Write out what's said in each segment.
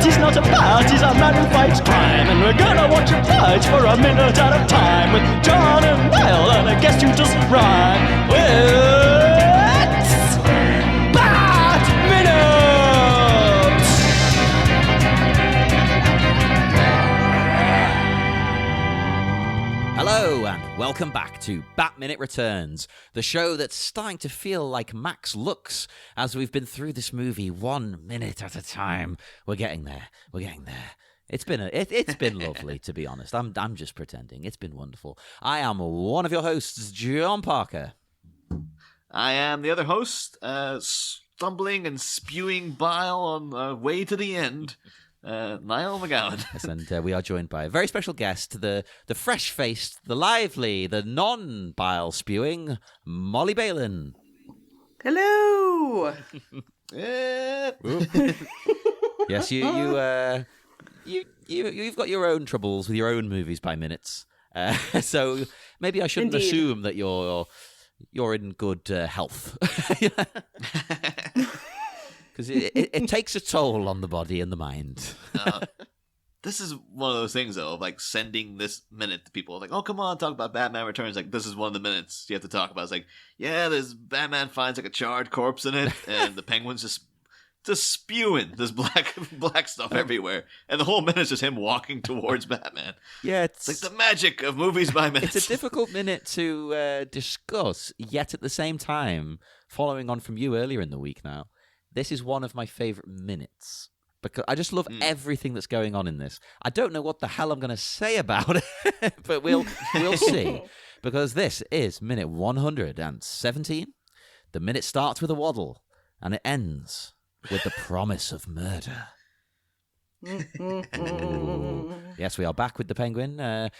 He's not a bat, he's a man who fights crime. And we're gonna watch him fight for a minute at a time. With John and Niall and a guest who doesn't rhyme. It's Bat Minute! Hello and welcome back to Bat Minute Returns, the show that's starting to feel like Max Lux as we've been through this movie 1 minute at a time. We're getting there. It's been lovely, to be honest. I'm just pretending. It's been wonderful. I am one of your hosts, John Parker. I am the other host, stumbling and spewing bile on the way to the end. Niall McGowan. Yes, and we are joined by a very special guest, the fresh-faced, the lively, the non-bile spewing Molly Bailen. Hello. Yes, you've got your own troubles with your own movies by minutes, so maybe I shouldn't assume that you're in good health. Because it takes a toll on the body and the mind. This is one of those things, though, of like sending this minute to people. Like, oh, come on, talk about Batman Returns. Like, this is one of the minutes you have to talk about. It's like, yeah, there's Batman finds like a charred corpse in it, and the Penguin's just spewing this black stuff everywhere. And the whole minute's just him walking towards Batman. Yeah, it's like the magic of movies by minutes. It's a difficult minute to discuss, yet at the same time, following on from you earlier in the week now, this is one of my favorite minutes because I just love everything that's going on in this. I don't know what the hell I'm going to say about it, but we'll see, because this is minute 117. The minute starts with a waddle and it ends with the promise of murder. Yes, we are back with the Penguin.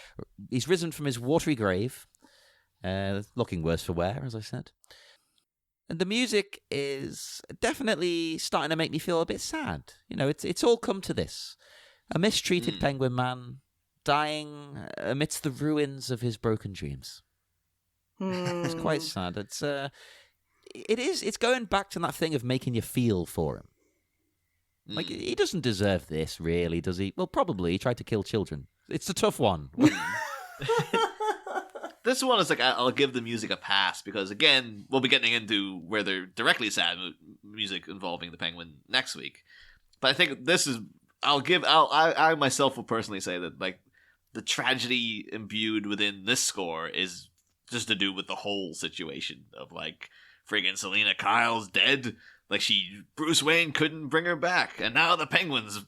He's risen from his watery grave, looking worse for wear, as I said. And the music is definitely starting to make me feel a bit sad. You know, it's all come to this. A mistreated penguin man dying amidst the ruins of his broken dreams. It's quite sad. It's going back to that thing of making you feel for him. Like, he doesn't deserve this, really, does he? Well, probably. He tried to kill children. It's a tough one. This one is like, I'll give the music a pass because, again, we'll be getting into where they're directly sad music involving the Penguin next week. But I think this is, I myself will personally say that, like, the tragedy imbued within this score is just to do with the whole situation of, like, friggin' Selina Kyle's dead. Like, Bruce Wayne couldn't bring her back. And now the Penguin's,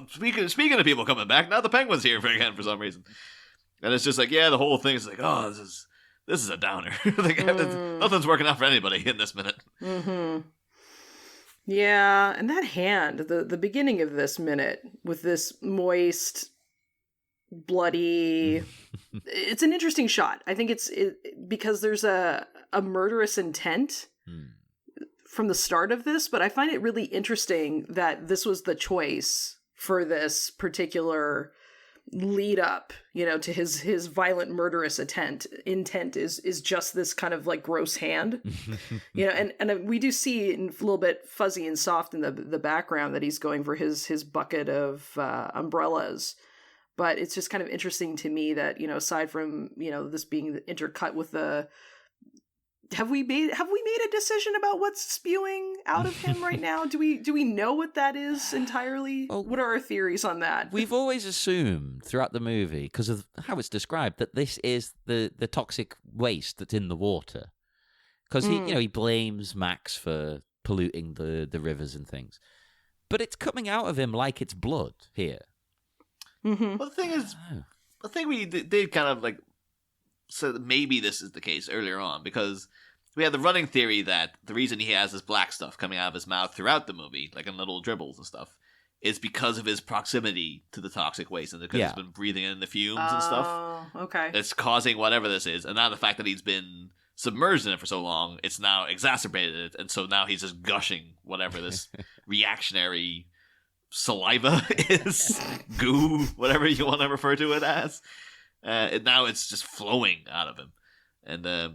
speaking of people coming back, now the Penguin's here again for some reason. And it's just like, yeah, the whole thing is like, oh, this is a downer. Like, nothing's working out for anybody in this minute. Mm-hmm. Yeah, and that hand, the beginning of this minute, with this moist, bloody... it's an interesting shot. I think because there's a murderous intent from the start of this, but I find it really interesting that this was the choice for this particular lead up, you know, to his violent murderous intent is just this kind of like gross hand. You know, and we do see in a little bit fuzzy and soft in the background that he's going for his bucket of umbrellas. But it's just kind of interesting to me that, you know, aside from, you know, this being intercut with the have we made a decision about what's spewing out of him right now? Do we know what that is entirely? Well, what are our theories on that? We've always assumed throughout the movie, because of how it's described, that this is the toxic waste that's in the water. Because he blames Max for polluting the rivers and things, but it's coming out of him like it's blood here. Mm-hmm. Well, the thing is, I think we did kind of like. So maybe this is the case earlier on, because we had the running theory that the reason he has this black stuff coming out of his mouth throughout the movie, like in little dribbles and stuff, is because of his proximity to the toxic waste and because he's been breathing in the fumes and stuff. Oh, okay. It's causing whatever this is, and now the fact that he's been submerged in it for so long, it's now exacerbated it, and so now he's just gushing whatever this reactionary saliva is, goo, whatever you want to refer to it as. Now it's just flowing out of him. And I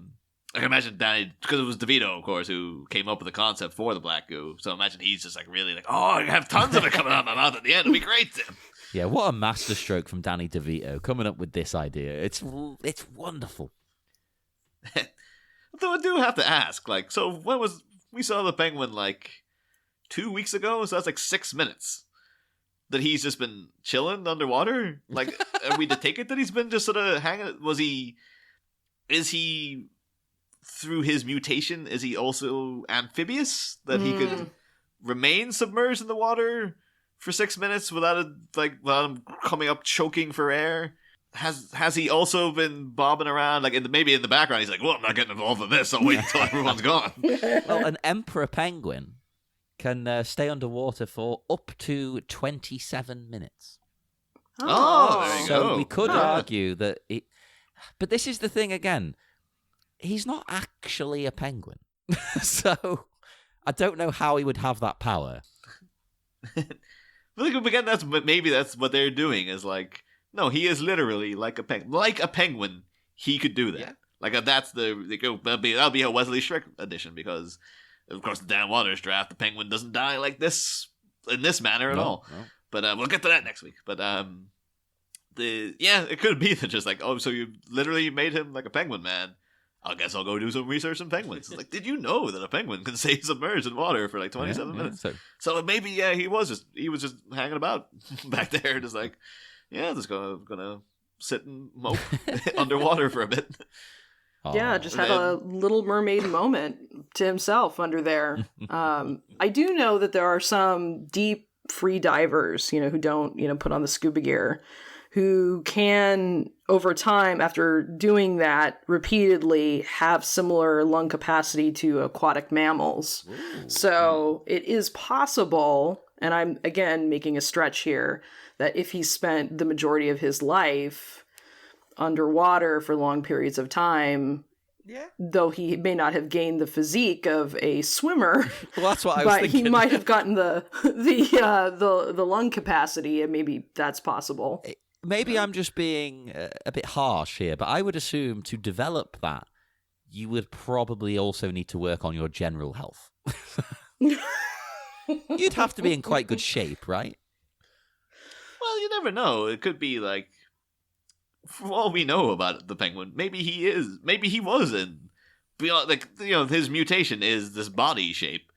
can imagine Danny, because it was DeVito, of course, who came up with the concept for the black goo. So imagine he's just like really like, oh, I have tons of it coming out of my mouth at the end. It'll be great, Tim. Yeah, what a masterstroke from Danny DeVito coming up with this idea. It's wonderful. Though I do have to ask, like, so when was we saw the penguin like 2 weeks ago? So that's like 6 minutes that he's just been chilling underwater. Like, are we to take it that he's been just sort of hanging? Is he through his mutation? Is he also amphibious that he could remain submerged in the water for 6 minutes without him coming up choking for air? Has he also been bobbing around, like maybe in the background? He's like, well, I'm not getting involved in this. I'll wait until everyone's gone. Well, an emperor penguin can stay underwater for up to 27 minutes. Oh, there you so go. we could argue that it... But this is the thing again. He's not actually a penguin. So I don't know how he would have that power. But again, maybe that's what they're doing is like, no, he is literally like a penguin. Like a penguin, he could do that. Yeah. Like that's that'll be a Wesley Schrick edition because, of course, the Dan Waters draft, the penguin doesn't die like this in this manner at all. No. But we'll get to that next week. But it could be that just like, oh, so you literally made him like a penguin man. I guess I'll go do some research on penguins. It's like, did you know that a penguin can stay submerged in water for like 27 minutes? So maybe he was just hanging about back there, just like, yeah, just gonna sit and mope underwater for a bit. Yeah, just had a Little Mermaid moment to himself under there. I do know that there are some deep free divers, who don't, put on the scuba gear, who can, over time, after doing that repeatedly, have similar lung capacity to aquatic mammals. Ooh. So it is possible, and I'm, again, making a stretch here, that if he spent the majority of his life underwater for long periods of time, though he may not have gained the physique of a swimmer, well, that's what I was thinking. He might have gotten the lung capacity, and maybe that's possible. Maybe I'm just being a bit harsh here, but I would assume to develop that, you would probably also need to work on your general health. You'd have to be in quite good shape, right? Well, you never know. It could be like, for all we know about the penguin, maybe he was in, like, his mutation is this body shape,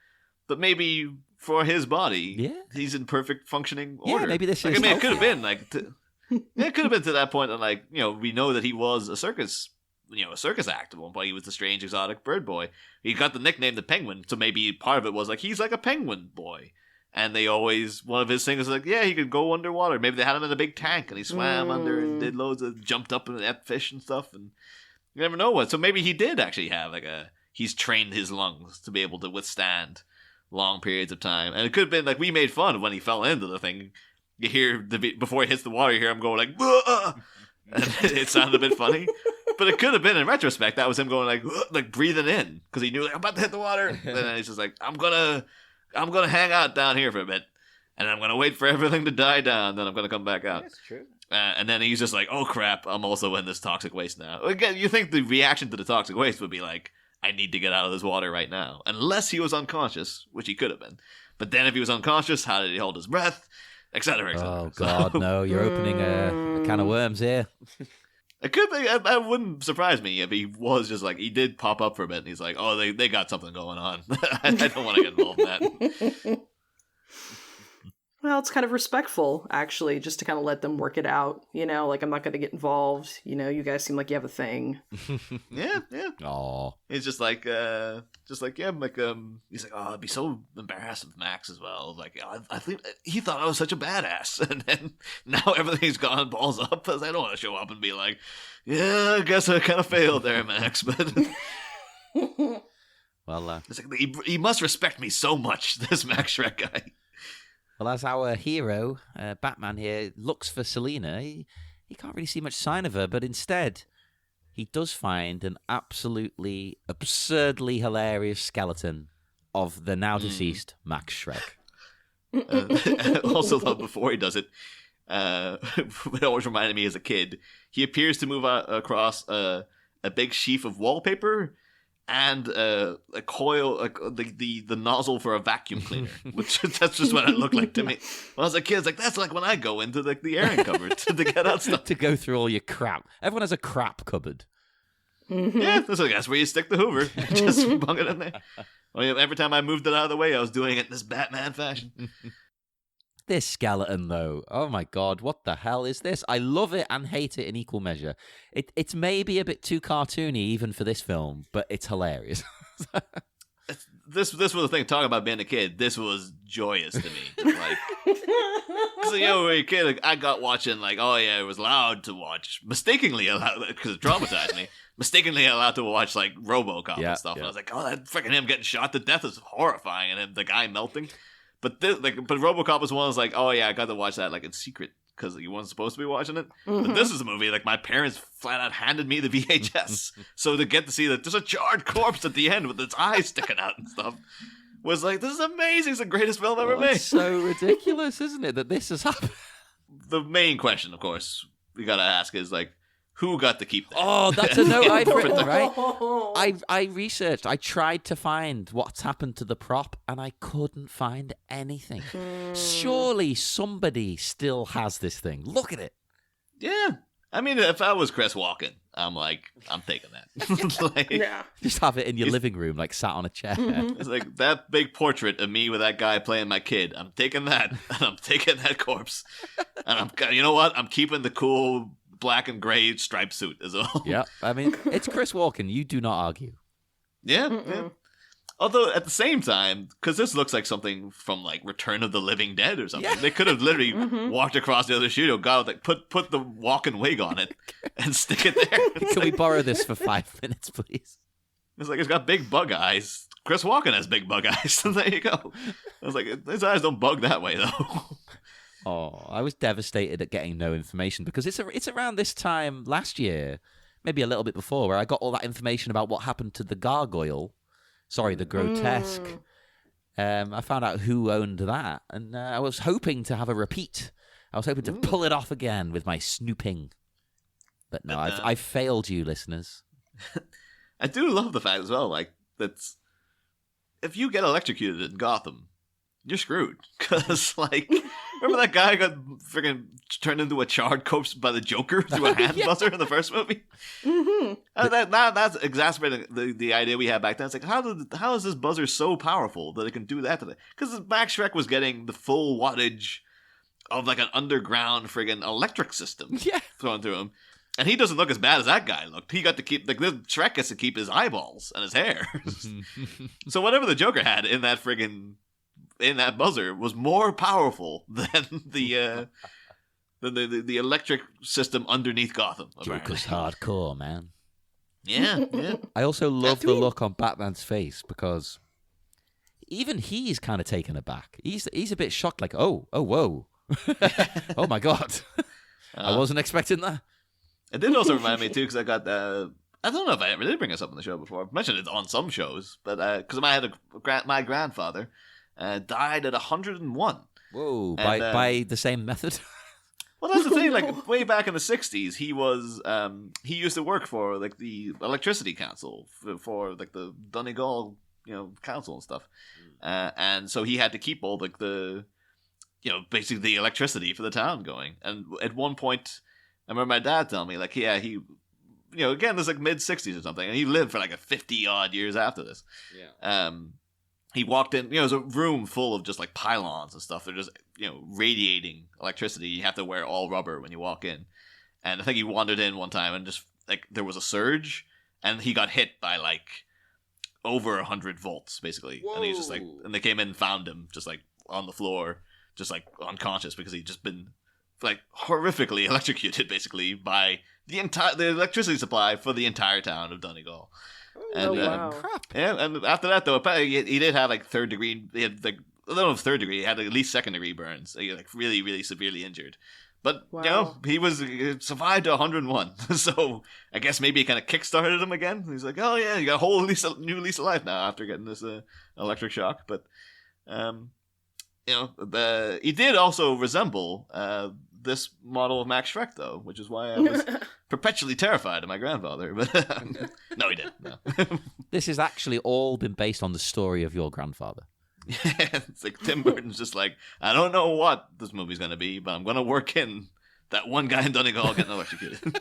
but maybe for his body, he's in perfect functioning order. Yeah, maybe this is. It could have been like, it could have been to that point, and like, we know that he was a circus act at one point. He was the strange exotic bird boy. He got the nickname the Penguin, so maybe part of it was like he's like a penguin boy. And they always, one of his things was like, yeah, he could go underwater. Maybe they had him in a big tank and he swam under and did jumped up and ate fish and stuff. And you never know what. So maybe he did actually have he's trained his lungs to be able to withstand long periods of time. And it could have been like, we made fun of when he fell into the thing. You hear, before he hits the water, you hear him going like, "Whoa!" And it sounded a bit funny. But it could have been, in retrospect, that was him going like breathing in. Because he knew, like, I'm about to hit the water. And then he's just like, I'm gonna hang out down here for a bit, and I'm gonna wait for everything to die down. Then I'm gonna come back out. That's true. And then he's just like, "Oh crap! I'm also in this toxic waste now." Again, you think the reaction to the toxic waste would be like, "I need to get out of this water right now," unless he was unconscious, which he could have been. But then, if he was unconscious, how did he hold his breath, etc., etc. Oh God, no! You're opening a can of worms here. It could be. That wouldn't surprise me if he was just like, he did pop up for a bit and he's like, oh, they got something going on. I don't want to get involved in that. Well, it's kind of respectful, actually, just to kind of let them work it out. Like, I'm not going to get involved. You guys seem like you have a thing. Yeah. Aw. It's he's like, oh, I'd be so embarrassed with Max as well. Like, I think he thought I was such a badass. And then now everything's gone balls up. Because I don't want to show up and be like, yeah, I guess I kind of failed there, Max. But well, it's like, he must respect me so much, this Max Shrek guy. Well, as our hero, Batman here, looks for Selina, he can't really see much sign of her, but instead, he does find an absolutely absurdly hilarious skeleton of the now deceased Max Shrek. I also love before he does it. It always reminded me as a kid. He appears to move across a big sheaf of wallpaper and a coil, the nozzle for a vacuum cleaner, which that's just what it looked like to me. When I was a kid, it's like, that's like when I go into the airing cupboard to get out stuff. To go through all your crap. Everyone has a crap cupboard. Yeah, that's where you stick the Hoover. Just bung it in there. Well, yeah, every time I moved it out of the way, I was doing it in this Batman fashion. This skeleton, though, oh my god, what the hell is this? I love it and hate it in equal measure. It's maybe a bit too cartoony even for this film, but it's hilarious. This was the thing, talking about being a kid, this was joyous to me. Like, so, when you're a kid, like, I got watching, like, oh yeah, it was allowed to watch, mistakenly allowed, because it traumatized me, mistakenly allowed to watch, like, RoboCop and stuff. And I was like, oh, that freaking him getting shot to death is horrifying, and then the guy melting. But RoboCop was one that's like, oh yeah, I got to watch that, like, in secret, because you weren't supposed to be watching it. Mm-hmm. But this is a movie, like, my parents flat out handed me the VHS. So to get to see that there's a charred corpse at the end with its eyes sticking out and stuff was like, this is amazing. It's the greatest film ever made. It's so ridiculous, isn't it, that this has happened? The main question, of course, we got to ask is, like, who got to keep that? Oh, that's a note I'd written, right? I researched. I tried to find what's happened to the prop, and I couldn't find anything. Surely somebody still has this thing. Look at it. Yeah. I mean, if I was Chris Walken, I'm taking that. Like, Yeah. Just have it in your living room, like sat on a chair. It's like that big portrait of me with that guy playing my kid. I'm taking that, and I'm taking that corpse. And you know what? I'm keeping the cool black and gray striped suit as well. Yeah, I mean, it's Chris Walken. You do not argue. Yeah, yeah. Although at the same time, because this looks like something from like Return of the Living Dead or something, they could have literally walked across the other studio, got like put the Walken wig on it, and stick it there. Can we borrow this for 5 minutes, please? It's like it's got big bug eyes. Chris Walken has big bug eyes. So there you go. I was like, his eyes don't bug that way though. Oh, I was devastated at getting no information because it's around this time last year, maybe a little bit before, where I got all that information about what happened to the gargoyle. Sorry, the grotesque. I found out who owned that, and I was hoping to have a repeat. I was hoping to pull it off again with my snooping. But no, I've failed you, listeners. I do love the fact as well, like, that's if you get electrocuted in Gotham, you're screwed. Because, like, remember that guy got freaking turned into a charred corpse by the Joker through a hand buzzer in the first movie? Mm-hmm. That's exacerbating the idea we had back then. It's like, how is this buzzer so powerful that it can do that to it? Because Max Schreck was getting the full wattage of, like, an underground friggin' electric system thrown through him. And he doesn't look as bad as that guy looked. He got to keep, like, this Shrek gets to keep his eyeballs and his hair. So whatever the Joker had in that buzzer was more powerful than the electric system underneath Gotham. Joker's hardcore, man. Yeah. I also love the look on Batman's face because even he's kind of taken aback. He's a bit shocked, like, oh, whoa. Oh my god. I wasn't expecting that. It did also remind me, too, because I got, I don't know if I ever did bring this up on the show before. I've mentioned it on some shows, but because my grandfather died at 101. Whoa, by the same method? Well, that's the thing. Like, way back in the 60s, he used to work for, like, the Electricity Council, for like, the Donegal, council and stuff. And so he had to keep all, like, the, basically the electricity for the town going. And at one point, I remember my dad telling me, like, yeah, he, again, this is like mid-60s or something, and he lived for like a 50-odd years after this. Yeah. He walked in, it was a room full of just like pylons and stuff. They're just, radiating electricity. You have to wear all rubber when you walk in. And I think he wandered in one time and just, like, there was a surge, and he got hit by, like, over 100 volts, basically. Whoa. And he was just like, and they came in and found him just like on the floor, just like unconscious because he'd just been like horrifically electrocuted basically by the electricity supply for the entire town of Donegal. And, wow. Crap. Yeah, and after that though, he did have like third degree. He had like, I don't know if third degree. He had at least second degree burns. He like really, really severely injured. But he survived to 101. So I guess maybe it kind of kickstarted him again. He's like, oh yeah, you got a whole new lease of life now after getting this electric shock. But he did also resemble this model of Max Shrek, though, which is why I was perpetually terrified of my grandfather. But no, he didn't. No. This has actually all been based on the story of your grandfather. It's like Tim Burton's just like, I don't know what this movie's going to be, but I'm going to work in that one guy in Donegal getting electrocuted.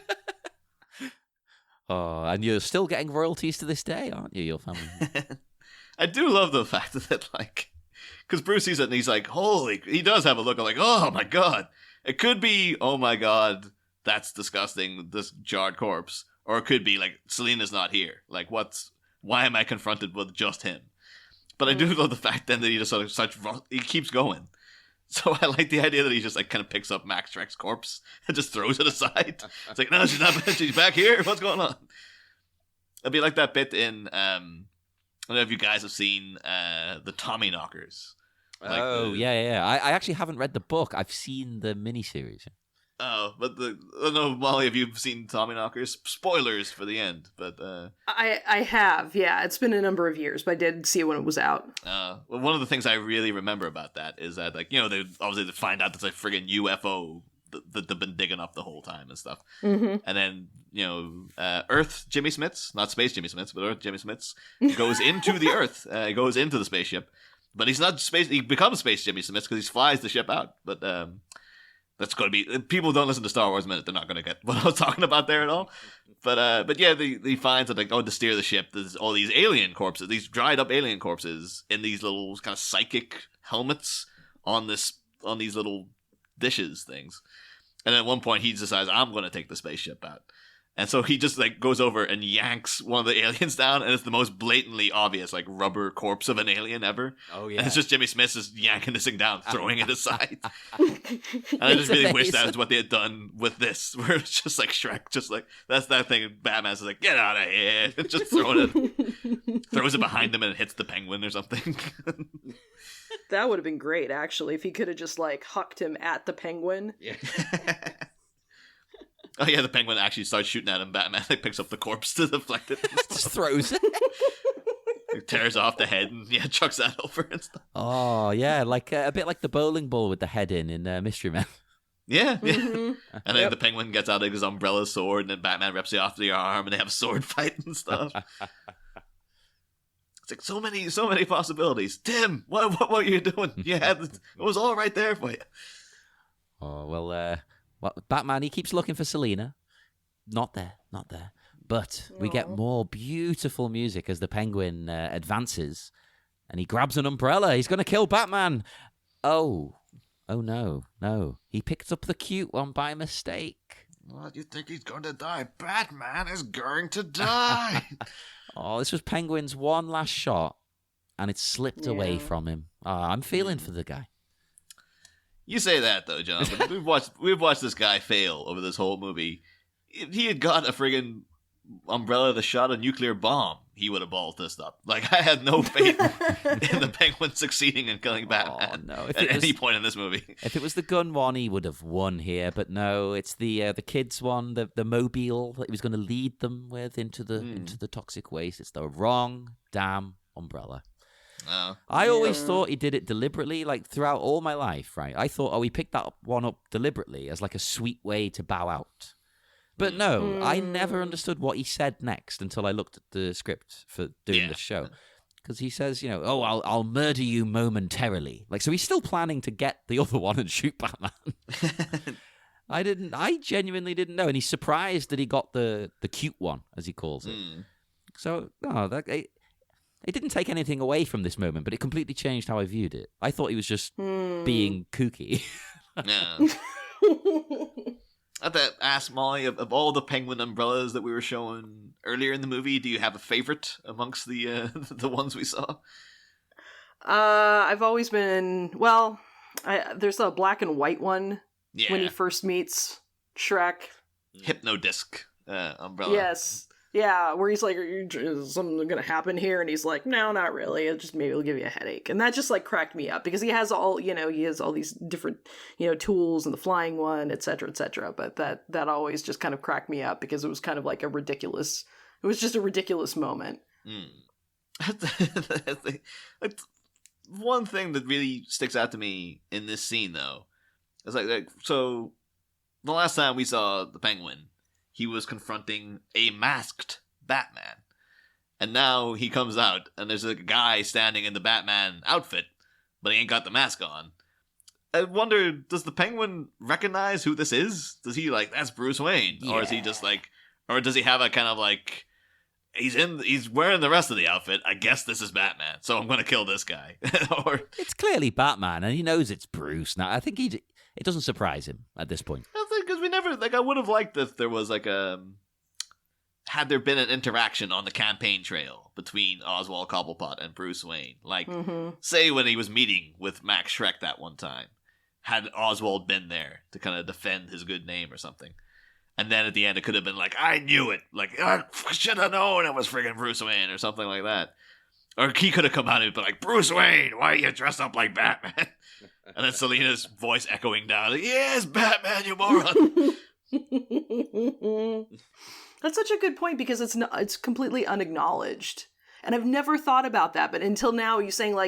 Oh, and you're still getting royalties to this day, aren't you, your family? I do love the fact that, like, because Bruce sees it and he's like, he does have a look of like, oh my God. It could be, oh my God, that's disgusting, this jarred corpse. Or it could be like, Selina's not here. Like, why am I confronted with just him? But I do love the fact then that he just sort of he keeps going. So I like the idea that he just like kind of picks up Max Shrek's corpse and just throws it aside. It's like, no, she's back here. What's going on? It'd be like that bit in, I don't know if you guys have seen the Tommy Knockers. Like yeah. I actually haven't read the book. I've seen the miniseries. Oh, but I don't know, Molly, if you've seen Tommy Knockers. Spoilers for the end, but I have, yeah. It's been a number of years, but I did see it when it was out. Well, one of the things I really remember about that is that, like, they obviously find out it's a friggin' UFO that they've been digging up the whole time and stuff. Mm-hmm. And then, Earth Jimmy Smits, not Space Jimmy Smits, but Earth Jimmy Smits, goes into the Earth, goes into the spaceship. But he's not he becomes Space Jimmy Smits because he flies the ship out. But that's going to be, people don't listen to Star Wars Minute, they're not going to get what I was talking about there at all. But yeah, he finds that, like, to steer the ship, there's all these alien corpses, these dried up alien corpses in these little kind of psychic helmets on these little dishes things. And at one point he decides, I'm going to take the spaceship out. And so he just, like, goes over and yanks one of the aliens down, and it's the most blatantly obvious, like, rubber corpse of an alien ever. Oh, yeah. And it's just Jimmy Smith just yanking this thing down, throwing it aside. And I just really wish that was what they had done with this, where it's just, like, Shrek, just, like, that's that thing, Batman's like, get out of here, just throwing it, throws it behind him and it hits the penguin or something. That would have been great, actually, if he could have just, like, hucked him at the penguin. Yeah. Oh yeah, the penguin actually starts shooting at him. Batman picks up the corpse to deflect it. Just throws it. It tears off the head and chucks that over and stuff. Oh yeah, like a bit like the bowling ball with the head in Mystery Man. Yeah. Mm-hmm. And then the penguin gets out of his umbrella sword, and then Batman rips it off the arm, and they have a sword fight and stuff. It's like so many possibilities. Tim, what were you doing? It was all right there for you. Oh well. Well, Batman, he keeps looking for Selina. Not there. But we get more beautiful music as the penguin advances, and he grabs an umbrella. He's going to kill Batman. Oh no. He picked up the cute one by mistake. What, you think he's going to die? Batman is going to die. Oh, this was Penguin's one last shot, and it slipped away from him. I'm feeling for the guy. You say that though, John, but we've watched this guy fail over this whole movie. If he had got a friggin' umbrella that shot a nuclear bomb, he would have balled this up. Like, I had no faith in the Penguin succeeding in killing Batman at any point in this movie. If it was the gun one, he would have won here, but no, it's the kids one, the mobile that he was going to lead them with into the toxic waste. It's the wrong damn umbrella. Oh. I always thought he did it deliberately, like throughout all my life, right? I thought, he picked that one up deliberately as like a sweet way to bow out. But no, I never understood what he said next until I looked at the script for doing the show. Because he says, I'll murder you momentarily. Like, so he's still planning to get the other one and shoot Batman. I genuinely didn't know. And he's surprised that he got the cute one, as he calls it. So, it didn't take anything away from this moment, but it completely changed how I viewed it. I thought he was just being kooky. Yeah. I have to ask Molly, of all the penguin umbrellas that we were showing earlier in the movie, do you have a favorite amongst the ones we saw? I've always been, there's a black and white one when he first meets Shrek. Hypnodisc umbrella. Yes. Yeah, where he's like, is something going to happen here? And he's like, no, not really. Maybe it'll give you a headache. And that just, like, cracked me up because he has all these different, tools and the flying one, et cetera, et cetera. But that always just kind of cracked me up because it was kind of like it was just a ridiculous moment. one thing that really sticks out to me in this scene, though. It's so the last time we saw the Penguin, he was confronting a masked Batman. And now he comes out, and there's a guy standing in the Batman outfit, but he ain't got the mask on. I wonder, does the Penguin recognize who this is? Does he that's Bruce Wayne? Yeah. Or is he just or does he have a kind of he's wearing the rest of the outfit, I guess this is Batman, so I'm going to kill this guy. Or it's clearly Batman, and he knows it's Bruce. Now, I think it doesn't surprise him at this point. I think, because we never, I would have liked if there was had there been an interaction on the campaign trail between Oswald Cobblepot and Bruce Wayne. Say when he was meeting with Max Schreck that one time, had Oswald been there to kind of defend his good name or something. And then at the end it could have been I knew it. I should have known it was friggin' Bruce Wayne or something like that. Or he could have come out and been Bruce Wayne, why are you dressed up like Batman? And then Selina's voice echoing down, yes, Batman, you moron. That's such a good point, because it's completely unacknowledged. And I've never thought about that, but until now you're saying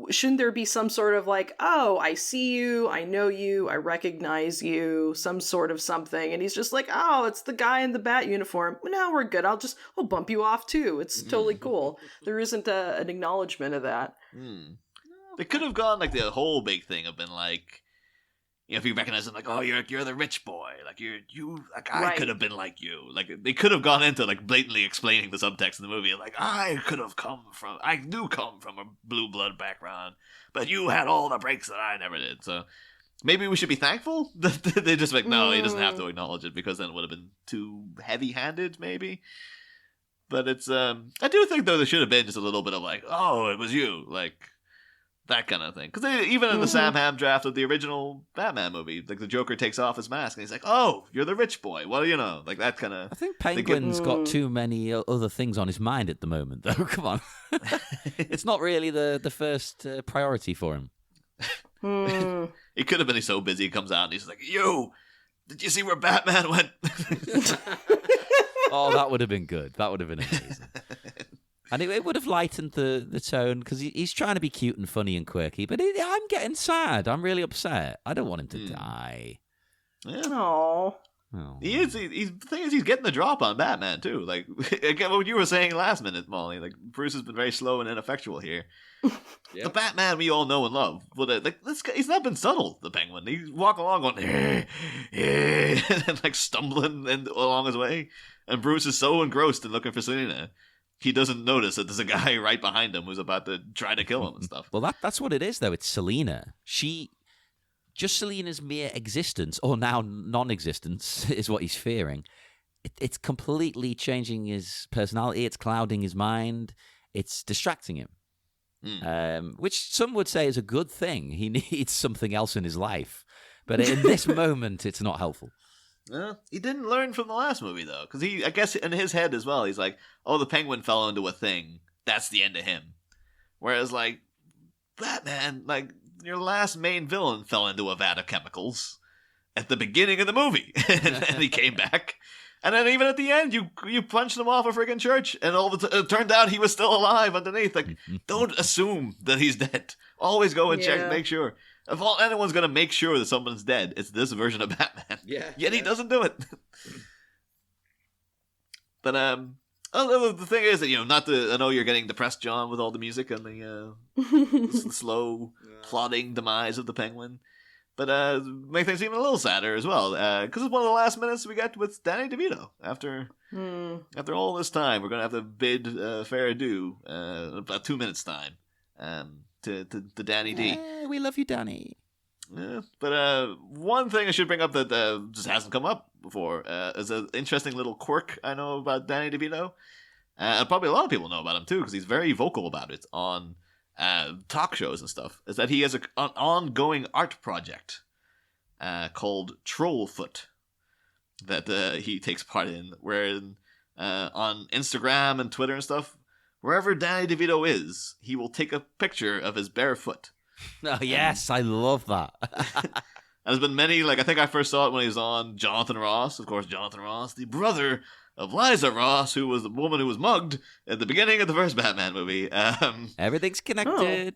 shouldn't there be some sort of oh, I see you, I know you, I recognize you, some sort of something. And he's just oh, it's the guy in the bat uniform. No, we're good. I'll bump you off too. It's totally cool. There isn't an acknowledgement of that. They could have gone the whole big thing of been if you recognize him, oh, you're the rich boy, I could have been like you. They could have gone into blatantly explaining the subtext in the movie, I do come from a blue blood background, but you had all the breaks that I never did. So maybe we should be thankful that they just no, he doesn't have to acknowledge it, because then it would have been too heavy-handed, maybe. But it's I do think though there should have been just a little bit of oh, it was you, that kind of thing. Because even in the Sam Hamm draft of the original Batman movie, the Joker takes off his mask and he's oh, you're the rich boy. What do you know? That kind of... I think Penguin's got too many other things on his mind at the moment, though. Come on. It's not really the first priority for him. It could have been he's so busy he comes out and he's yo, did you see where Batman went? Oh, that would have been good. That would have been amazing. And it would have lightened the tone, because he's trying to be cute and funny and quirky, but I'm getting sad. I'm really upset. I don't want him to die. Yeah. Aww. Oh. He is. The thing is, he's getting the drop on Batman too. Again, what you were saying last minute, Molly. Bruce has been very slow and ineffectual here. Yep. The Batman we all know and love, but this guy, he's not been subtle. The Penguin, he's walking along going, and stumbling along his way, and Bruce is so engrossed in looking for Selina, he doesn't notice that there's a guy right behind him who's about to try to kill him and stuff. Well, that's what it is, though. It's Selina. Just Selina's mere existence, or now non-existence, is what he's fearing. It's completely changing his personality. It's clouding his mind. It's distracting him, which some would say is a good thing. He needs something else in his life. But in this moment, it's not helpful. He didn't learn from the last movie, though, because I guess in his head as well, he's oh, the Penguin fell into a thing. That's the end of him. Whereas, Batman, your last main villain fell into a vat of chemicals at the beginning of the movie, and he came back. And then even at the end, you punched him off a friggin' church, and it turned out he was still alive underneath. Don't assume that he's dead. Always go and check, make sure. If anyone's going to make sure that someone's dead, it's this version of Batman. Yeah. Yet he doesn't do it. But the thing is that, I know you're getting depressed, John, with all the music and the slow plodding demise of the Penguin. But make things even a little sadder as well, because it's one of the last minutes we got with Danny DeVito. After all this time, we're going to have to bid fair adieu about 2 minutes' time. To Danny D. We love you, Danny. Yeah, but one thing I should bring up that just hasn't come up before is an interesting little quirk I know about Danny DeVito. And probably a lot of people know about him too, because he's very vocal about it on talk shows and stuff. Is that he has an ongoing art project called Trollfoot that he takes part in, where on Instagram and Twitter and stuff, wherever Danny DeVito is, he will take a picture of his bare foot. Oh, yes, I love that. And there's been many, I think I first saw it when he was on Jonathan Ross. Of course, Jonathan Ross, the brother of Liza Ross, who was the woman who was mugged at the beginning of the first Batman movie. Everything's connected.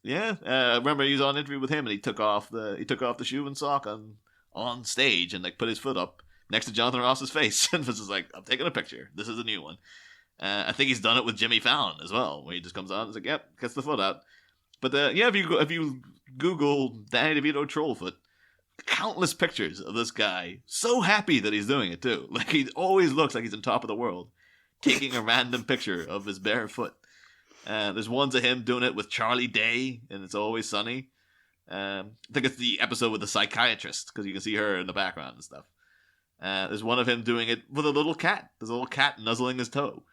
Yeah, I remember he was on an interview with him, and he took off the shoe and sock on stage and like put his foot up next to Jonathan Ross's face, and was just like, "I'm taking a picture. This is a new one." I think he's done it with Jimmy Fallon as well, where he just comes on and is like, "Yep, gets the foot out." But if you Google Danny DeVito troll foot, countless pictures of this guy so happy that he's doing it too. Like he always looks like he's on top of the world, taking a random picture of his bare foot. There's ones of him doing it with Charlie Day, and It's Always Sunny. I think it's the episode with the psychiatrist, because you can see her in the background and stuff. There's one of him doing it with a little cat. There's a little cat nuzzling his toe.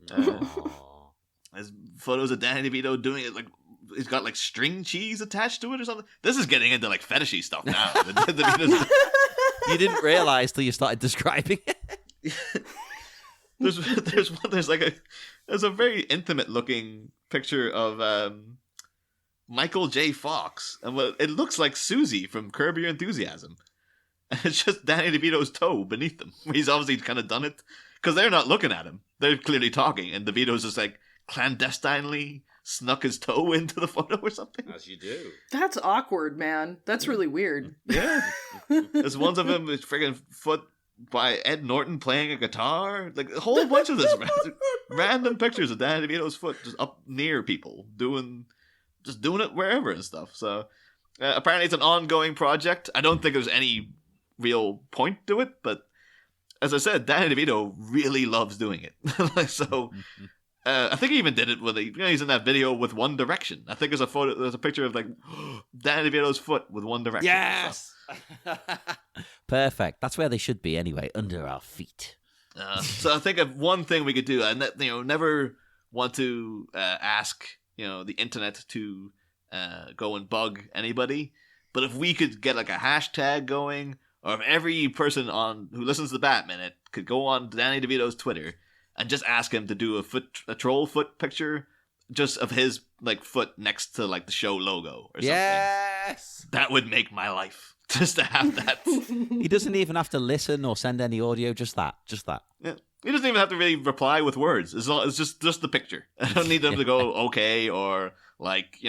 There's photos of Danny DeVito doing it like he's got like string cheese attached to it or something. This is getting into like fetishy stuff now. You didn't realize till you started describing it. There's a very intimate looking picture of Michael J. Fox, and it looks like Susie from Curb Your Enthusiasm. And it's just Danny DeVito's toe beneath them. He's obviously kind of done it because they're not looking at him; they're clearly talking, and DeVito's just like clandestinely snuck his toe into the photo or something. As you do. That's awkward, man. That's really weird. Yeah, there's ones of him with friggin' foot by Ed Norton playing a guitar, like a whole bunch of this random pictures of Danny DeVito's foot just up near people doing it wherever and stuff. So apparently it's an ongoing project. I don't think there's any real point to it, but as I said, Danny DeVito really loves doing it. So I think he even did it with he's in that video with One Direction. I think there's a picture of like Danny DeVito's foot with One Direction. Yes. Perfect. That's where they should be anyway, under our feet. So I think of one thing we could do, and never want to ask the internet to go and bug anybody, but if we could get like a hashtag going, or if every person who listens to the Bat Minute could go on Danny DeVito's Twitter and just ask him to do a troll foot picture just of his like foot next to like the show logo or something. Yes, that would make my life. Just to have that. He doesn't even have to listen or send any audio. Just that. Yeah. He doesn't even have to really reply with words. It's just the picture. I don't need them to go okay or like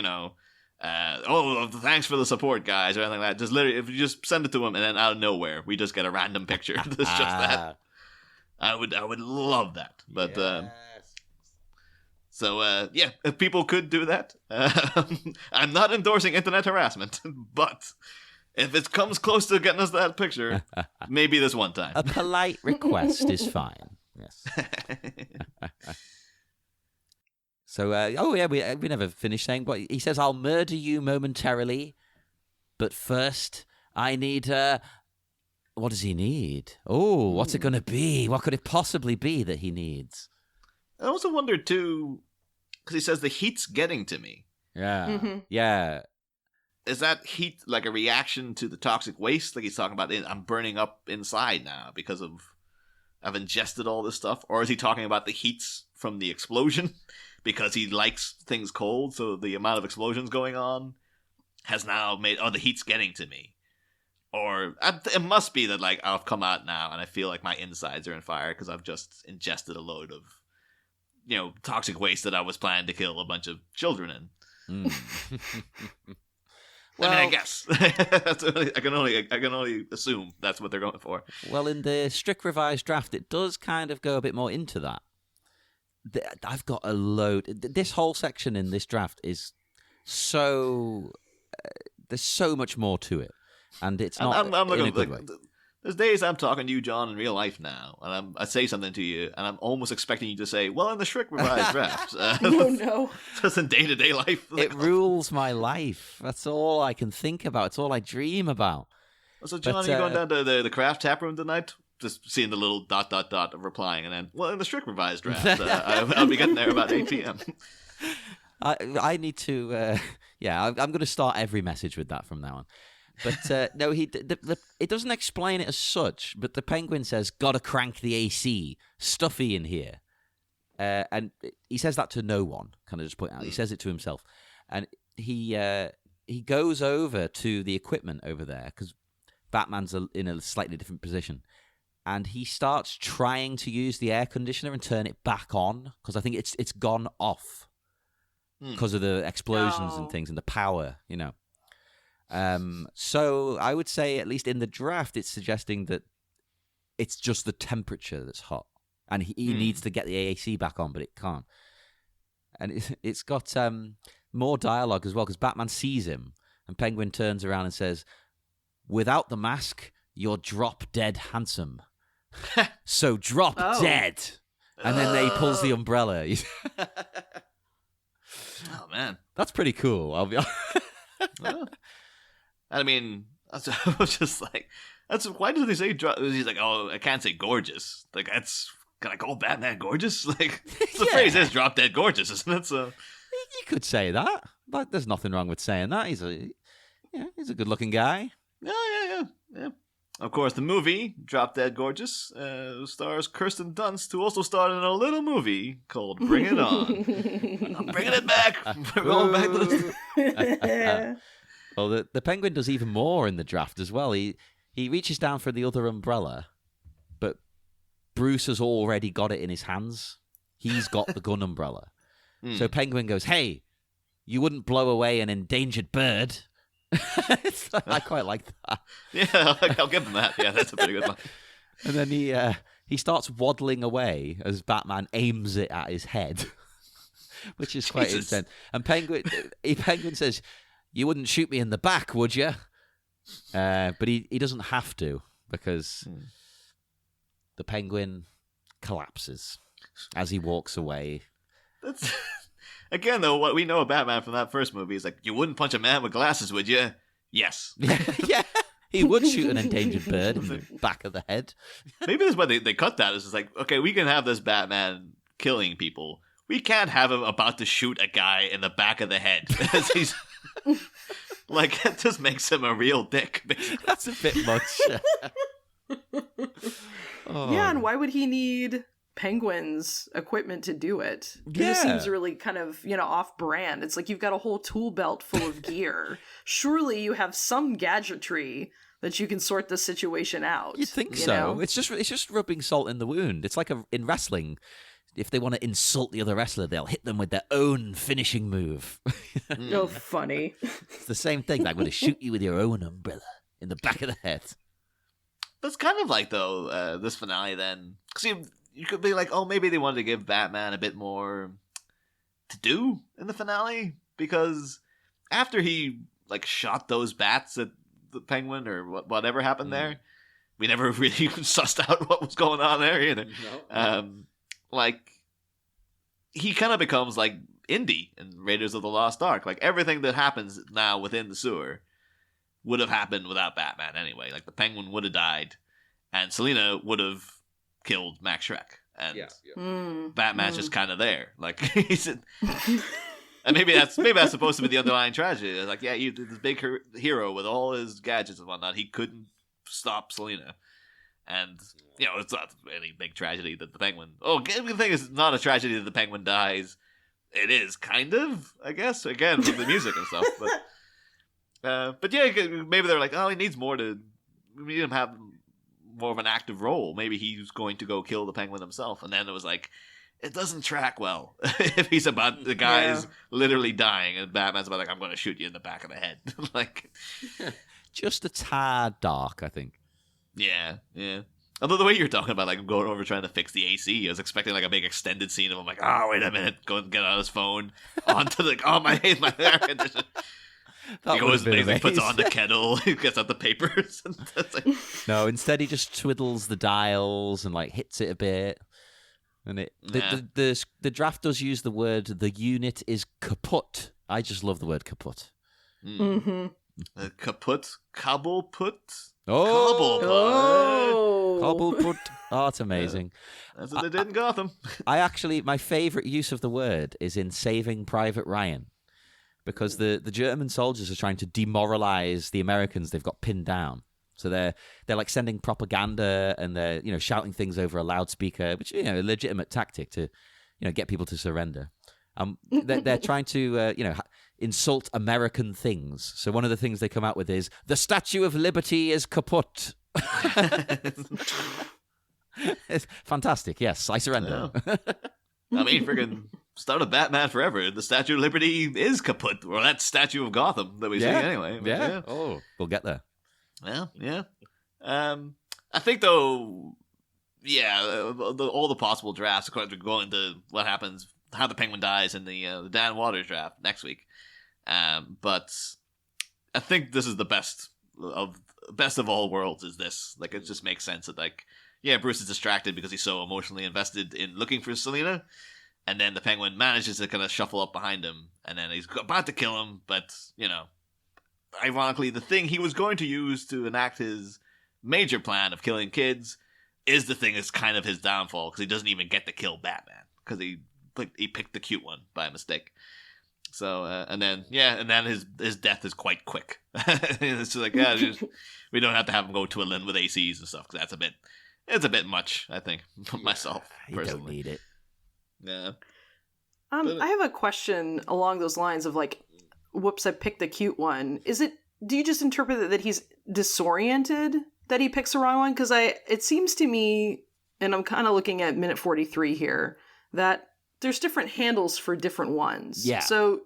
thanks for the support, guys, or anything like that. Just literally, if you just send it to him and then out of nowhere we just get a random picture. That's just that. I would love that. But yes. So if people could do that, I'm not endorsing internet harassment, but if it comes close to getting us that picture, maybe this one time. A polite request is fine. Yes. So, we never finished saying, but he says, "I'll murder you momentarily, but first I need." What does he need? Oh, what's it going to be? What could it possibly be that he needs? I also wonder too, because he says the heat's getting to me. Yeah, Mm-hmm. yeah. Is that heat like a reaction to the toxic waste? Like he's talking about, I'm burning up inside now because I've ingested all this stuff? Or is he talking about the heats from the explosion because he likes things cold? So the amount of explosions going on has now made, the heat's getting to me. Or it must be that like I've come out now and I feel like my insides are on fire because I've just ingested a load of, toxic waste that I was planning to kill a bunch of children in. Well, I guess I can only assume that's what they're going for. Well, in the strict revised draft, it does kind of go a bit more into that. I've got a load. This whole section in this draft is so there's so much more to it, and it's not I'm in a good way. There's days I'm talking to you, John, in real life now, and I say something to you, and I'm almost expecting you to say, "Well, in the strict revised draft." Oh no! Just in day-to-day life, It rules my life. That's all I can think about. It's all I dream about. So, John, are you going down to the craft tap room tonight? Just seeing the little ... of replying, and then, well, in the strict revised draft, I'll be getting there about 8 p.m. I need to. I'm going to start every message with that from now on. But no, it doesn't explain it as such. But the Penguin says, "Gotta crank the AC, stuffy in here," and he says that to no one. Kind of just point out, he says it to himself, and he goes over to the equipment over there because Batman's in a slightly different position, and he starts trying to use the air conditioner and turn it back on because I think it's gone off. because of the explosions and things and the power, you know. So I would say, at least in the draft, it's suggesting that it's just the temperature that's hot, and he needs to get the AC back on, but it can't. And it's got more dialogue as well, because Batman sees him, and Penguin turns around and says, "Without the mask, you're drop dead handsome. So drop dead." And then he pulls the umbrella. Oh man, that's pretty cool. I'll be honest. I mean, I was just like, why does he say drop? He's like, oh, I can't say gorgeous. Like, can I call Batman gorgeous? Like, the phrase is drop dead gorgeous, isn't it? So you could say that. But there's nothing wrong with saying that. He's a good looking guy. Yeah. Of course, the movie Drop Dead Gorgeous stars Kirsten Dunst, who also starred in a little movie called Bring It On. I'm bringing it back. We're going back to this. Well, the Penguin does even more in the draft as well. He reaches down for the other umbrella, but Bruce has already got it in his hands. He's got the gun umbrella. So Penguin goes, "Hey, you wouldn't blow away an endangered bird." I quite like that. Yeah, I'll give him that. Yeah, that's a pretty good one. And then he starts waddling away as Batman aims it at his head, which is quite intense. And Penguin says, "You wouldn't shoot me in the back, would you?" But he doesn't have to, because the Penguin collapses as he walks away. That's again, though, what we know of Batman from that first movie is like, you wouldn't punch a man with glasses, would you? Yes. Yeah. He would shoot an endangered bird in the back of the head. Maybe that's why they cut that. It's just like, okay, we can have this Batman killing people. We can't have him about to shoot a guy in the back of the head. He's like, it just makes him a real dick, basically. That's a bit much. Yeah, and why would he need Penguin's equipment to do it? Yeah. This seems really kind of, off-brand. It's like you've got a whole tool belt full of gear. Surely you have some gadgetry that you can sort the situation out. You'd think so. Know? It's just rubbing salt in the wound. It's like in wrestling. If they want to insult the other wrestler, they'll hit them with their own finishing move. Oh, funny. It's the same thing. I'm going to shoot you with your own umbrella in the back of the head. That's kind of like, though, this finale then. Because you could be like, oh, maybe they wanted to give Batman a bit more to do in the finale. Because after he, shot those bats at the Penguin or whatever happened there, we never really sussed out what was going on there either. No. He kind of becomes like Indy in Raiders of the Lost Ark. Like, everything that happens now within the sewer would have happened without Batman anyway. Like, the Penguin would have died, and Selina would have killed Max Schreck, and Batman's just kind of there. Like, he's and maybe that's supposed to be the underlying tragedy. It's like, yeah, this big hero with all his gadgets and whatnot, he couldn't stop Selina. And, it's not any big tragedy that the Penguin... Oh, the thing is, it's not a tragedy that the Penguin dies. It is, kind of, I guess. Again, with the music and stuff. But yeah, maybe they're like, oh, he needs more to... We need him to have more of an active role. Maybe he's going to go kill the Penguin himself. And then it was like, it doesn't track well. If he's about... The guy's literally dying, and Batman's about, I'm going to shoot you in the back of the head. Just a tad dark, I think. Yeah. Although the way you're talking about, him going over trying to fix the AC, I was expecting a big extended scene of him wait a minute, go and get on his phone, onto my air conditioner. He goes basically puts on the kettle, he gets out the papers. And no, instead he just twiddles the dials and hits it a bit. And the draft does use the word, the unit is kaput. I just love the word kaput. Mm-hmm. Kaput? Cobbleput? Cobbleput. Oh, it's amazing. That's what they did in Gotham. My favorite use of the word is in Saving Private Ryan, because the German soldiers are trying to demoralize the Americans they've got pinned down. So they're sending propaganda, and they're shouting things over a loudspeaker, which a legitimate tactic to get people to surrender. They're trying to insult American things. So one of the things they come out with is, the Statue of Liberty is kaput. It's fantastic. Yes, I surrender. I mean, friggin' start of Batman Forever. The Statue of Liberty is kaput, or that statue of Gotham that we see anyway. But Yeah. Oh, we'll get there. Well, yeah. I think though, all the possible drafts. Of course, we're going to what happens, how the Penguin dies in the Dan Waters draft next week. But I think this is the best of all worlds. Is this like, it just makes sense that like, yeah, Bruce is distracted because he's so emotionally invested in looking for Selina, and then the Penguin manages to kind of shuffle up behind him, and then he's about to kill him, but ironically, the thing he was going to use to enact his major plan of killing kids is the thing that's kind of his downfall, because he doesn't even get to kill Batman because he picked the cute one by mistake. So and then his death is quite quick. It's just like, we don't have to have him go to a Lynn with ACs and stuff, because it's a bit much, I think, myself personally. You don't need it. Yeah. I have a question along those lines of like, whoops, I picked the cute one. Do you just interpret it that he's disoriented, that he picks the wrong one? Because it seems to me, and I'm kind of looking at minute 43 here, that there's different handles for different ones. Yeah. So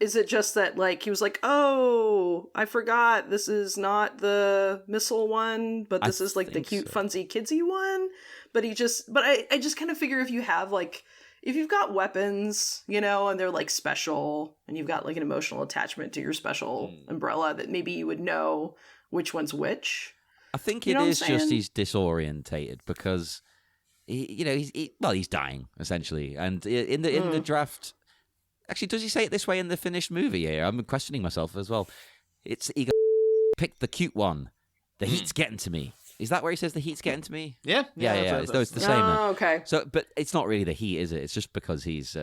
is it just that like he was like, oh, I forgot this is not the missile one, but this is like the cute, funsy, kidsy one? But I just kind of figure if you've got weapons, and they're like special, and you've got like an emotional attachment to your special umbrella, that maybe you would know which one's which. I think it is just he's disorientated because he's dying essentially, and in the draft. Actually, does he say it this way in the finished movie? Yeah, I'm questioning myself as well. He picked the cute one. The heat's getting to me. Is that where he says the heat's getting to me? Yeah. It's the same. Oh, okay. So, but it's not really the heat, is it? It's just because he's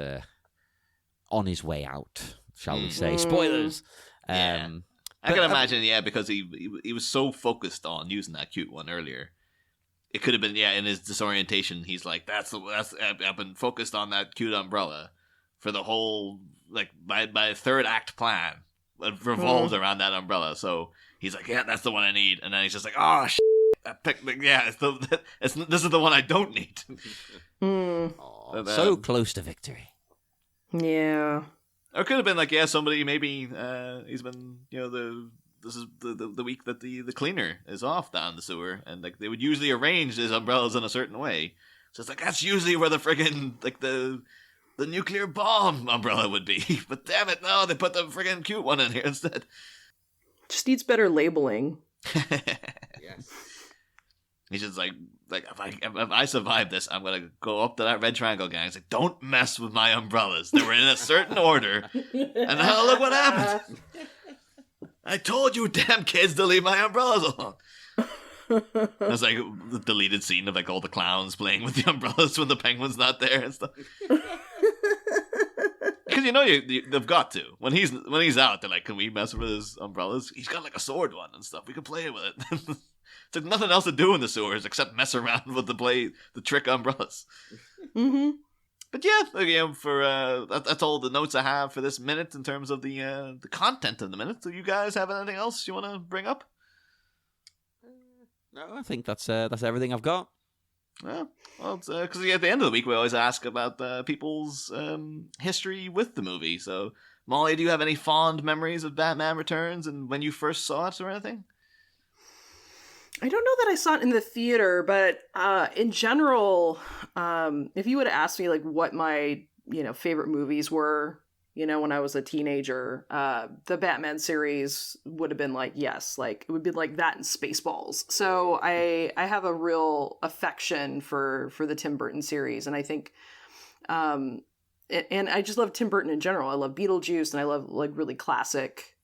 on his way out, shall we say? Spoilers. I can imagine, because he was so focused on using that cute one earlier. It could have been, in his disorientation, he's like, I've been focused on that cute umbrella for the whole, like, my third act plan revolves around that umbrella. So he's like, that's the one I need. And then he's just like, oh, shit. I picked this is the one I don't need. So close to victory. Yeah. Or it could have been like, somebody maybe he's been, this is the week that the cleaner is off down the sewer, and like they would usually arrange his umbrellas in a certain way. So it's like, that's usually where the friggin' like the nuclear bomb umbrella would be. But damn it, no, they put the friggin' cute one in here instead. Just needs better labeling. Yes. He's just like if I survive this, I'm gonna go up to that red triangle gang. He's like, don't mess with my umbrellas. They were in a certain order, and now look what happened. I told you, damn kids, to leave my umbrellas alone. It's like the deleted scene of like all the clowns playing with the umbrellas when the Penguin's not there and stuff. Because they've got to. When he's out, they're like, can we mess with his umbrellas? He's got like a sword one and stuff. We can play with it. There's nothing else to do in the sewers except mess around with the trick umbrellas. Mm-hmm. But that's all the notes I have for this minute in terms of the content of the minute. Do you guys have anything else you want to bring up? No, I think that's everything I've got. Yeah, well, because at the end of the week we always ask about people's history with the movie. So, Molly, do you have any fond memories of Batman Returns and when you first saw it or anything? I don't know that I saw it in the theater, but in general, if you would have asked me like what my favorite movies were, when I was a teenager, the Batman series would have been like, yes, like it would be like that and Spaceballs. So I have a real affection for the Tim Burton series, and I think, and I just love Tim Burton in general. I love Beetlejuice, and I love like really classic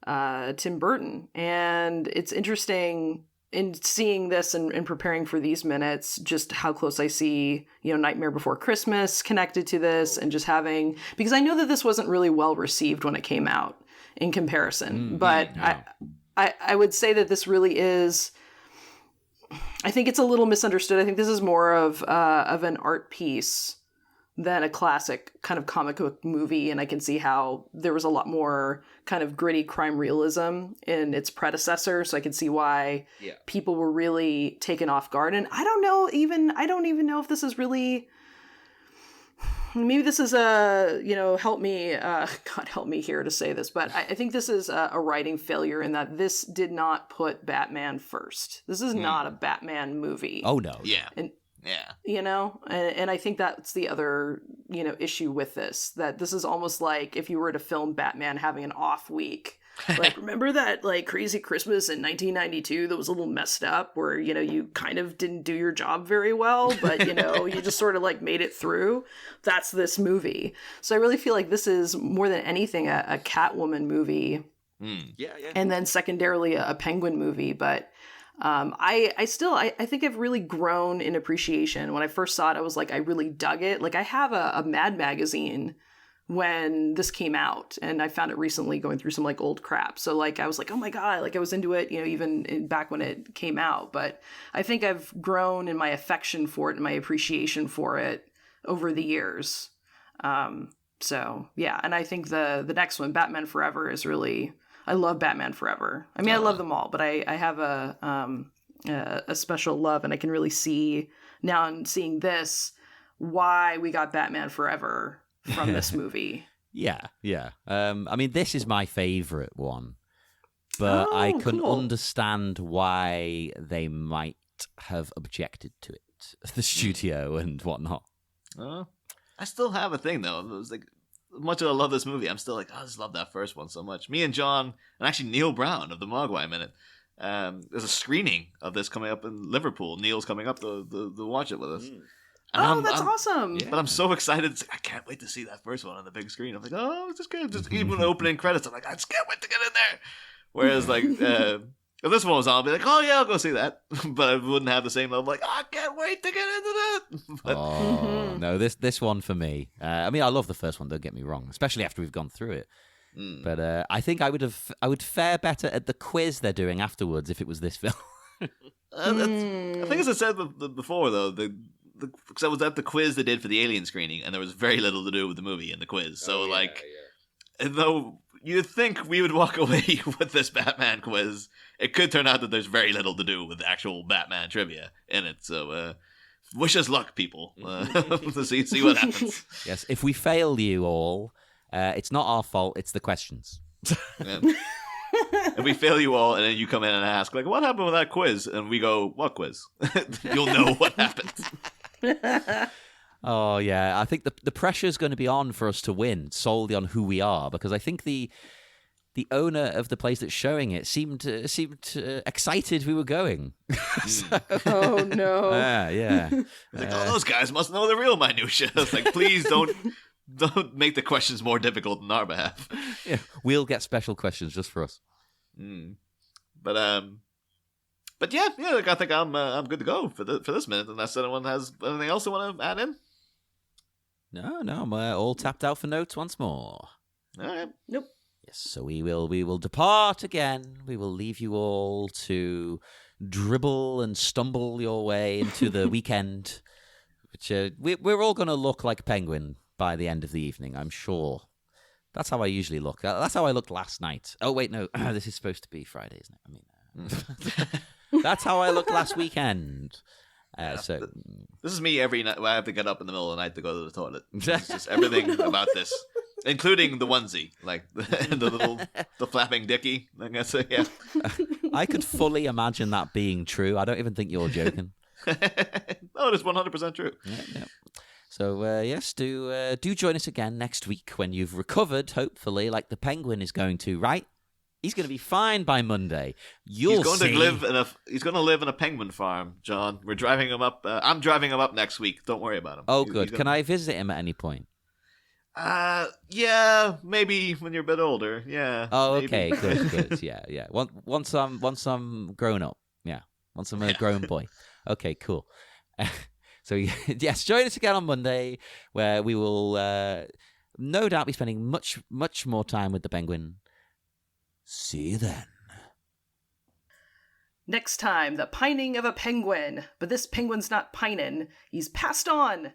Tim Burton, and it's interesting in seeing this and preparing for these minutes, just how close I see, Nightmare Before Christmas connected to this, and just having, because I know that this wasn't really well received when it came out in comparison, but no. I would say that this really is, I think it's a little misunderstood. I think this is more of an art piece than a classic kind of comic book movie, and I can see how there was a lot more kind of gritty crime realism in its predecessor, so I can see why people were really taken off guard. And I don't even know if this is really, maybe this is help me, God help me here to say this, but I think this is a writing failure in that this did not put Batman first. This is not a Batman movie. Oh, no. Yeah. And, yeah. And I think that's the other, issue with this, that this is almost like if you were to film Batman having an off week. Like, remember that, like, crazy Christmas in 1992 that was a little messed up where, you kind of didn't do your job very well, but, you just sort of, like, made it through? That's this movie. So I really feel like this is, more than anything, a Catwoman movie. Yeah. And then secondarily a Penguin movie. But I think I've really grown in appreciation. When I first saw it, I was like, I really dug it. Like, I have a Mad magazine when this came out, and I found it recently going through some like old crap. So like I was like, oh my god, like I was into it, even back when it came out. But I think I've grown in my affection for it and my appreciation for it over the years. So yeah, and I think the next one, Batman Forever, is really, I love Batman Forever. I mean, I love them all, but I have a special love, and I can really see now in seeing this why we got Batman Forever from this movie. Yeah. I mean, this is my favorite one, but I can understand why they might have objected to it, the studio and whatnot. I still have a thing though. It was like, as much as I love this movie, I'm still like, I just love that first one so much. Me and John, and actually Neil Brown of the Mogwai Minute, there's a screening of this coming up in Liverpool. Neil's coming up to watch it with us. And that's awesome. But I'm so excited. I can't wait to see that first one on the big screen. I'm like, oh, it's just good. Just even the opening credits, I'm like, I just can't wait to get in there. Whereas, like, if this one was on, I'd be like, oh, yeah, I'll go see that. But I wouldn't have the same level. Like, I can't wait to get into that. But, no, this one for me. I mean, I love the first one, don't get me wrong, especially after we've gone through it. But I think I would fare better at the quiz they're doing afterwards if it was this film. I think, as I said before, though, because I was at the quiz they did for the Alien screening, and there was very little to do with the movie in the quiz. So, though you'd think we would walk away with this Batman quiz, it could turn out that there's very little to do with actual Batman trivia in it. So, wish us luck, people, to see what happens. Yes, if we fail you all, it's not our fault, it's the questions. Yeah. If we fail you all, and then you come in and ask, like, what happened with that quiz? And we go, what quiz? You'll know what happened. Oh, yeah. I think the pressure is going to be on for us to win solely on who we are, because I think the owner of the place that's showing it seemed excited we were going. Oh, no. Yeah. Like, those guys must know the real minutia. It's like, please don't make the questions more difficult on our behalf. Yeah, we'll get special questions just for us. But yeah, like, I think I'm good to go for this minute. Unless anyone has anything else they want to add in. No, I'm all tapped out for notes once more. All right. Nope. Yes, so we will depart again. We will leave you all to dribble and stumble your way into the weekend, which we're all going to look like Penguin by the end of the evening, I'm sure. That's how I usually look. That's how I looked last night. Oh, wait, no. This is supposed to be Friday, isn't it? I mean, that's how I looked last weekend. So this is me every night. I have to get up in the middle of the night to go to the toilet. It's just everything about this, including the onesie, like the flapping dicky. I guess, yeah. I could fully imagine that being true. I don't even think you're joking. No, it is 100% true. Yeah. So, yes, do join us again next week when you've recovered, hopefully, like the Penguin is going to, right? He's going to be fine by Monday. He's going to live in a penguin farm, John. We're driving him up. I'm driving him up next week. Don't worry about him. Oh, good. Can I visit him at any point? Yeah, maybe when you're a bit older. Yeah. Oh, maybe. okay. Good. Yeah. Once I'm grown up. Yeah. Once I'm a grown boy. Okay, cool. So, yes, join us again on Monday, where we will no doubt be spending much, much more time with the Penguin. See you then. Next time, the pining of a penguin. But this penguin's not pinin'. He's passed on.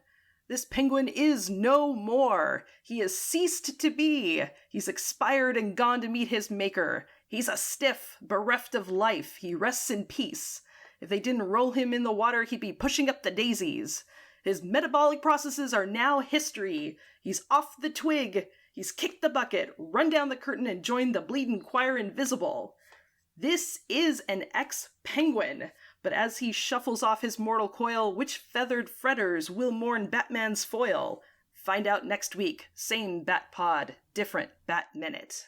This penguin is no more. He has ceased to be. He's expired and gone to meet his maker. He's a stiff, bereft of life. He rests in peace. If they didn't roll him in the water, he'd be pushing up the daisies. His metabolic processes are now history. He's off the twig. He's kicked the bucket, run down the curtain, and joined the bleeding choir invisible. This is an ex-penguin, but as he shuffles off his mortal coil, which feathered fretters will mourn Batman's foil? Find out next week. Same Bat Pod, different Bat Minute.